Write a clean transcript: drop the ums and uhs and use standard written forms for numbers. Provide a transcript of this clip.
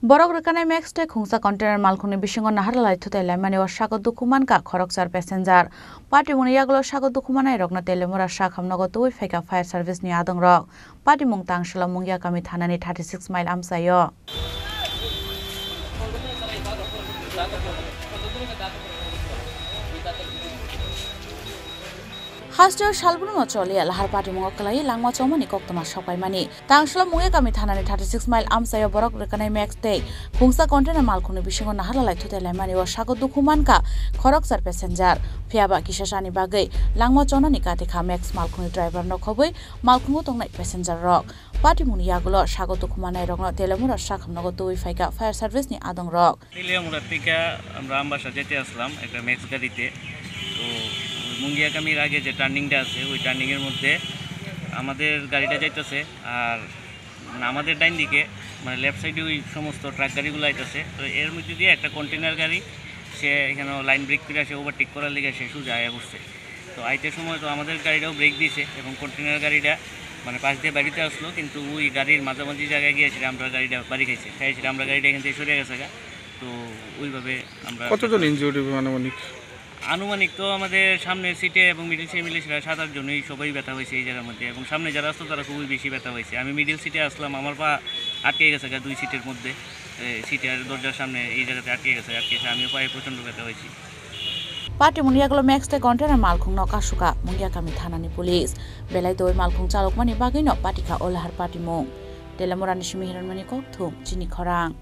Borok rekanai max te khungsa container malkhungni bisingo naharlai thutai laimani wa sago dukuman ka khoroksar passenger party muni yaglo sago dukumanai rokna telemura sakhamnago tui feka fire service ni adong rok party mung tangshala mungya kami thanani 36 mile amsayo Hasjo Shalbruno Choli Lahar Party Mokalai, Langma Chomani Koktama Shopai Mani, Tangshala Mungakami Tanani 36 mile Amsayo Borok Rekanai Max Day, Kungsa Container Malkuni Bishingo Nahala to the Lemani or Shago Dukumanka, Koroksar passenger, Piaba Kishashani Bagay, Langma Chonani Katika Max Malkuni driver no Kobe, Malkumutong night passenger rock. Party Muniagulo, Shago Dukumana Rogno, Telemura Shakam Nogo to Fika fire service ni Adong Rock. Telemuratika Ramba Sajati Aslam, a Max Garite. Mongia কামির আগে যে টার্নিংটা আছে ওই turning এর মধ্যে আমাদের গাড়িটা যাইতেছে আর আমাদের ডাইন দিকে মানে লেফট সাইডে ওই সমস্ত ট্রাক গাড়িগুলো আইতেছে তো এর মধ্যে দিয়ে একটা কন্টেইনার গাড়ি সে এখানে লাইন ব্রেক করে আসে ওভারটেক করার লেগে সে সোজা আয়া বসছে তো আইতে সময় তো আমাদের গাড়িটাও ব্রেক দিয়েছে এবং কন্টেইনার গাড়িটা মানে পাশ দিয়ে বাড়িতে আসলো কিন্তু ওই গাড়ির মাঝামাঝি জায়গায় গিয়েছিল আমরা গাড়িটা বাড়ি খাইছি আমরা গাড়িটা এখান থেকে সরে গেছে তো ওইভাবে আমরা কতজন ইনজিউরি আনুমানিক তো আমাদের সামনে সিটে এবং মিডল সিটে মিলে 7-8 জনই সবাই ব্যথা হয়েছে এই জায়গার মধ্যে এবং সামনে যারা আসতো তারা খুবই বেশি ব্যথা হয়েছে আমি মিডল সিটে আসলাম আমার পা আটকে গেছে দুই সিটের মধ্যে সিটের দরজার সামনে এই জায়গাতে আটকে গেছে আমিও পায়ে প্রচন্ড ব্যথা হয়েছি Party Muniaglo Max te container malkhung no kasuka Mungya kami thanani police belai toi malkhung chalok mani bagino patika olahar party mong Telemurani Shimihiran mani kokthum chini khorang